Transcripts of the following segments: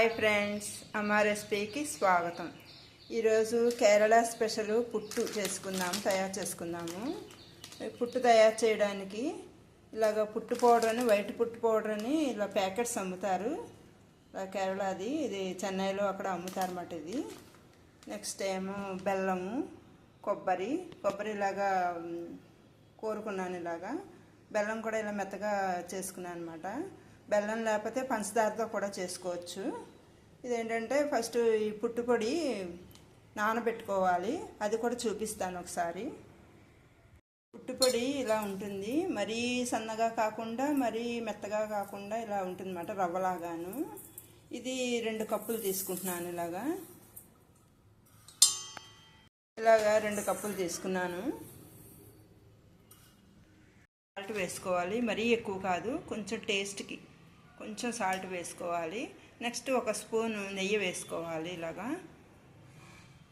Hi friends, అమ్మ రెసిపీకి స్వాగతం. ఈరోజు కేరళ స్పెషల్ పుట్టు తయారు చేసుకుందాము. పుట్టు తయారు చేయడానికి ఇలాగ పుట్టు పౌడర్ అని, వైట్ పుట్టు పౌడర్ అని ఇలా ప్యాకెట్స్ అమ్ముతారు. కేరళది, ఇది చెన్నైలో అక్కడ అమ్ముతారన్నమాట. ఇది నెక్స్ట్ ఏమో బెల్లము, కొబ్బరి ఇలాగా కోరుకున్నాను. ఇలాగా బెల్లం కూడా ఇలా మెత్తగా చేసుకున్నాను అనమాట. బెల్లం లేకపోతే పంచదారతో కూడా చేసుకోవచ్చు. ఇదేంటంటే ఫస్ట్ ఈ పుట్టుపొడి నానబెట్టుకోవాలి. అది కూడా చూపిస్తాను ఒకసారి. పుట్టుపొడి ఇలా ఉంటుంది, మరీ సన్నగా కాకుండా మరీ మెత్తగా కాకుండా ఇలా ఉంటుంది అన్నమాట, రవ్వలాగాను. ఇది 2 కప్పులు తీసుకుంటున్నాను. ఇలాగా 2 కప్పులు తీసుకున్నాను. సాల్ట్ వేసుకోవాలి, మరీ ఎక్కువ కాదు, కొంచెం టేస్ట్కి కొంచెం సాల్ట్ వేసుకోవాలి. నెక్స్ట్ 1 స్పూన్ నెయ్యి వేసుకోవాలి. ఇలాగా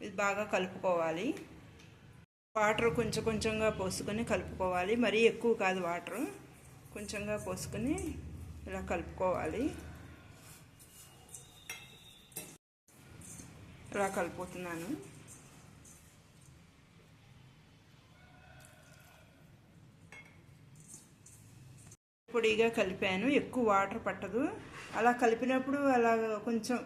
ఇది బాగా కలుపుకోవాలి. వాటర్ కొంచెంగా పోసుకొని కలుపుకోవాలి, మరీ ఎక్కువ కాదు, వాటర్ కొంచెంగా పోసుకొని ఇలా కలుపుకోవాలి. ఇలా కలుపుతున్నాను. పొడిగా కలిపాను, ఎక్కువ వాటర్ పట్టదు. అలా కలిపినప్పుడు అలా కొంచెం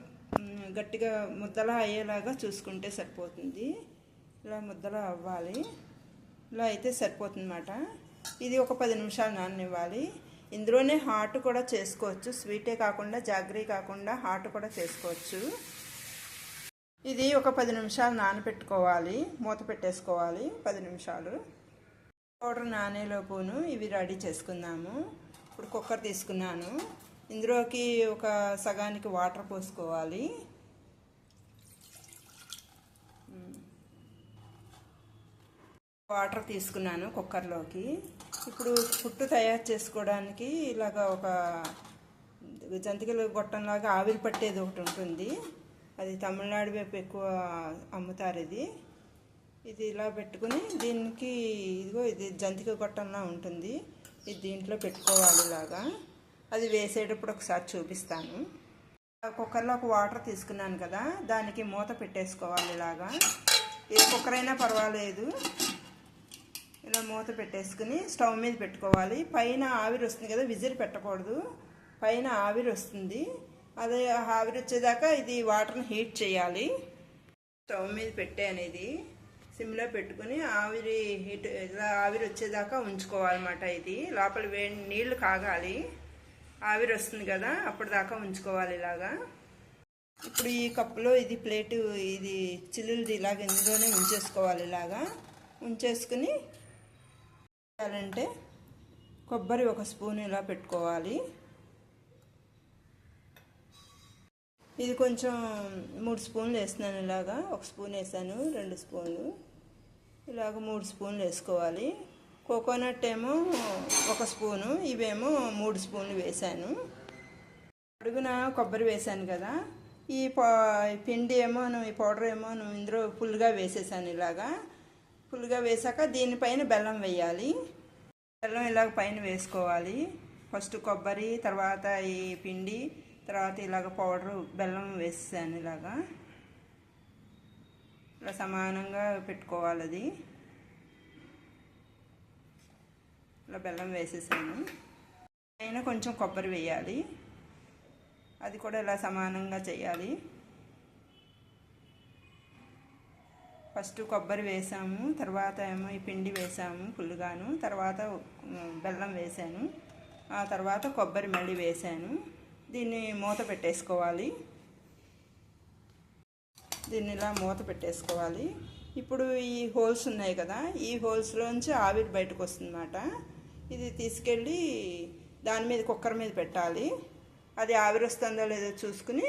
గట్టిగా ముద్దలా అయ్యేలాగా చూసుకుంటే సరిపోతుంది. ఇలా ముద్దలా అవ్వాలి, ఇలా అయితే సరిపోతుంది అన్నమాట. ఇది ఒక 10 నిమిషాలు నాననివ్వాలి. ఇందులోనే హాట్ కూడా చేసుకోవచ్చు, స్వీటే కాకుండా జాగరీ కాకుండా హాట్ కూడా చేసుకోవచ్చు. ఇది ఒక 10 నిమిషాలు నానబెట్టుకోవాలి, మూత పెట్టేసుకోవాలి 10 నిమిషాలు. పౌడర్ నానేలోపును ఇవి రెడీ చేసుకుందాము. ఇప్పుడు కుక్కర్ తీసుకున్నాను. ఇందులోకి ఒక సగానికి వాటర్ పోసుకోవాలి. వాటర్ తీసుకున్నాను కుక్కర్లోకి. ఇప్పుడు పుట్టు తయారు చేసుకోవడానికి ఇలాగ ఒక జంతికల గొట్టంలాగా ఆవిరి పట్టేది ఒకటి ఉంటుంది. అది తమిళనాడు వైపు ఎక్కువ అమ్ముతారు. ఇది ఇలా పెట్టుకుని దీనికి ఇదిగో ఇది జంతిక గొట్టంలా ఉంటుంది. ఇది దీంట్లో పెట్టుకోవాలి. ఇలాగా అది వేసేటప్పుడు ఒకసారి చూపిస్తాను. కుక్కర్లో ఒక వాటర్ తీసుకున్నాను కదా, దానికి మూత పెట్టేసుకోవాలి. ఇలాగా ఏ కుక్కర్ అయినా పర్వాలేదు. ఇలా మూత పెట్టేసుకుని స్టవ్ మీద పెట్టుకోవాలి. పైన ఆవిరి వస్తుంది కదా, విజిల్ పెట్టకూడదు, పైన ఆవిరి వస్తుంది. అదే ఆవిరి వచ్చేదాకా ఇది వాటర్ని హీట్ చేయాలి. స్టవ్ మీద పెట్టాను, ఇది సిమ్లో పెట్టుకుని ఆవిరి హీట్ ఇలా ఆవిరి వచ్చేదాకా ఉంచుకోవాలన్నమాట. ఇది లోపల వేడి నీళ్లు కాగాలి, ఆవిరి వస్తుంది కదా, అప్పుడు దాకా ఉంచుకోవాలి. ఇలాగా ఇప్పుడు ఈ కప్పులో ఇది ప్లేటు, ఇది చిల్లులది ఇలాగ ఇందులోనే ఉంచేసుకోవాలి. ఇలాగా ఉంచేసుకుని అంటే కొబ్బరి 1 స్పూన్ ఇలా పెట్టుకోవాలి. ఇది కొంచెం 3 స్పూన్లు వేస్తున్నాను. ఇలాగా 1 స్పూన్ వేసాను, 2 స్పూన్లు, ఇలాగ 3 స్పూన్లు వేసుకోవాలి. కోకోనట్ ఏమో 1 స్పూను, ఇవేమో 3 స్పూన్లు వేసాను. అడుగున కొబ్బరి వేసాను కదా, ఈ పిండి ఏమో ఈ పౌడర్ ఏమో ఇందులో ఫుల్గా వేసేసాను. ఇలాగా ఫుల్గా వేసాక దీనిపైన బెల్లం వేయాలి. బెల్లం ఇలాగ పైన వేసుకోవాలి. ఫస్ట్ కొబ్బరి, తర్వాత ఈ పిండి, తర్వాత ఇలాగ పౌడరు బెల్లం వేసాను. ఇలా సమానంగా పెట్టుకోవాలి. అది ఇలా బెల్లం వేసేసాను. పైన కొంచెం కొబ్బరి వేయాలి, అది కూడా ఇలా సమానంగా చేయాలి. ఫస్ట్ కొబ్బరి వేసాము, తర్వాత ఏమో ఈ పిండి వేసాము ఫుల్గాను, తర్వాత బెల్లం వేసాను, ఆ తర్వాత కొబ్బరి మళ్ళీ వేసాను. దీన్ని మూత పెట్టేసుకోవాలి. దీన్ని ఇలా మూత పెట్టేసుకోవాలి. ఇప్పుడు ఈ హోల్స్ ఉన్నాయి కదా, ఈ హోల్స్లోంచి ఆవిరి బయటకు వస్తుందన్నమాట. ఇది తీసుకెళ్ళి దాని మీద కుక్కర్ మీద పెట్టాలి. అది ఆవిరి వస్తుందో లేదో చూసుకుని,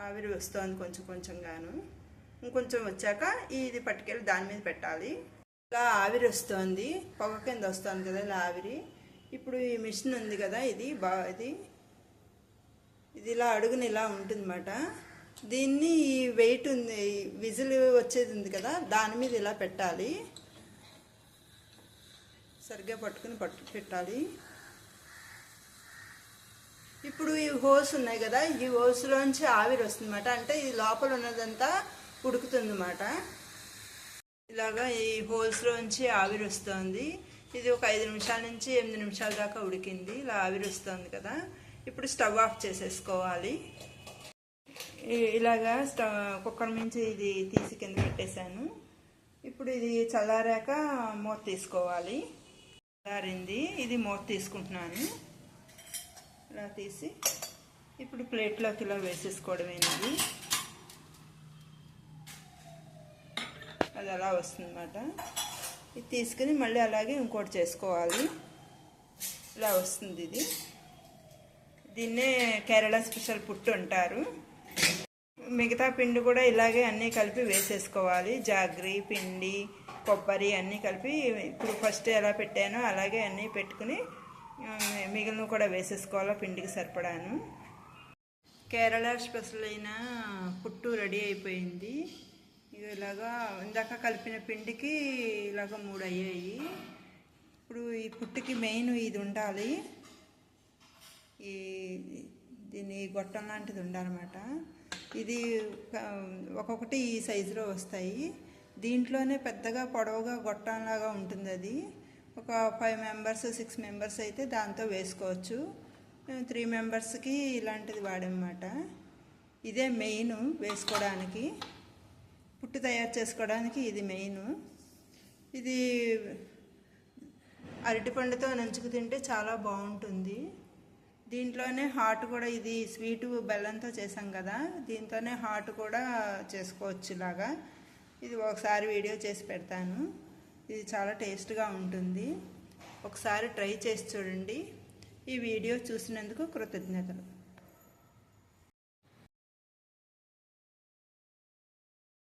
ఆవిరి వస్తుంది కొంచెంగాను, ఇంకొంచెం వచ్చాక ఇది పట్టుకెళ్ళి దాని మీద పెట్టాలి. ఇలా ఆవిరి వస్తుంది, పొగ కింద వస్తుంది కదా ఇలా ఆవిరి. ఇప్పుడు ఈ మిషన్ ఉంది కదా, ఇది ఇలా అడుగుని ఇలా ఉంటుందన్నమాట. దీన్ని ఈ వెయిట్ ఉంది, విజిల్ వచ్చేది ఉంది కదా, దాని మీద ఇలా పెట్టాలి. సరిగ్గా పట్టుకుని పెట్టాలి. ఇప్పుడు ఈ హోల్స్ ఉన్నాయి కదా, ఈ హోల్స్లోంచి ఆవిరి వస్తుందన్నమాట. అంటే ఈ లోపల ఉన్నదంతా ఉడుకుతుందన్నమాట. ఇలాగా ఈ హోల్స్లోంచి ఆవిరి వస్తుంది. ఇది ఒక 5 నిమిషాల నుంచి 8 నిమిషాల దాకా ఉడికింది. ఇలా ఆవిరి వస్తుంది కదా, ఇప్పుడు స్టవ్ ఆఫ్ చేసేసుకోవాలి. ఇలాగా కుక్కర్ నుంచి ఇది తీసి కింద పెట్టేశాను. ఇప్పుడు ఇది చల్లారాక మూత తీసుకోవాలి. చల్లారింది, ఇది మూత తీసుకుంటున్నాను. ఇలా తీసి ఇప్పుడు ప్లేట్లోకి ఇలా వేసేసుకోవడమేనది. అది అలా వస్తుందన్నమాట. ఇది తీసుకుని మళ్ళీ అలాగే ఇంకోటి చేసుకోవాలి. ఇలా వస్తుంది ఇది. దీన్నే కేరళ స్పెషల్ పుట్టు అంటారు. మిగతా పిండి కూడా ఇలాగే అన్నీ కలిపి వేసేసుకోవాలి. జాగ్రీ, పిండి, కొబ్బరి అన్నీ కలిపి ఇప్పుడు ఫస్ట్ ఎలా పెట్టానో అలాగే అన్నీ పెట్టుకుని మిగిలిన కూడా వేసేసుకోవాలి పిండికి సరిపడాను. కేరళ స్పెషల్ అయిన పుట్టు రెడీ అయిపోయింది. ఇలాగా ఇందాక కలిపిన పిండికి ఇలాగ 3 అయ్యాయి. ఇప్పుడు ఈ పుట్టుకి మెయిన్ ఇది ఉండాలి. దీని గొట్టం లాంటిది ఉండాలన్నమాట. ఇది ఒక్కొక్కటి ఈ సైజులో వస్తాయి. దీంట్లోనే పెద్దగా పొడవుగా గొట్టంలాగా ఉంటుంది. అది ఒక 5 మెంబర్స్ 6 మెంబర్స్ అయితే దాంతో వేసుకోవచ్చు. 3 మెంబర్స్కి ఇలాంటిది వాడనమాట. ఇదే మెయిన్ వేసుకోవడానికి, పుట్టు తయారు చేసుకోవడానికి ఇది మెయిన్. ఇది అరటిపండుతో నంచుకు తింటే చాలా బాగుంటుంది. దీంట్లోనే హాట్ కూడా, ఇది స్వీటు బెల్లంతో చేసాం కదా, దీంతోనే హాట్ కూడా చేసుకోవచ్చు. ఇలాగా ఇది ఒకసారి వీడియో చేసి పెడతాను. ఇది చాలా టేస్ట్గా ఉంటుంది. ఒకసారి ట్రై చేసి చూడండి. ఈ వీడియో చూసినందుకు కృతజ్ఞతలు.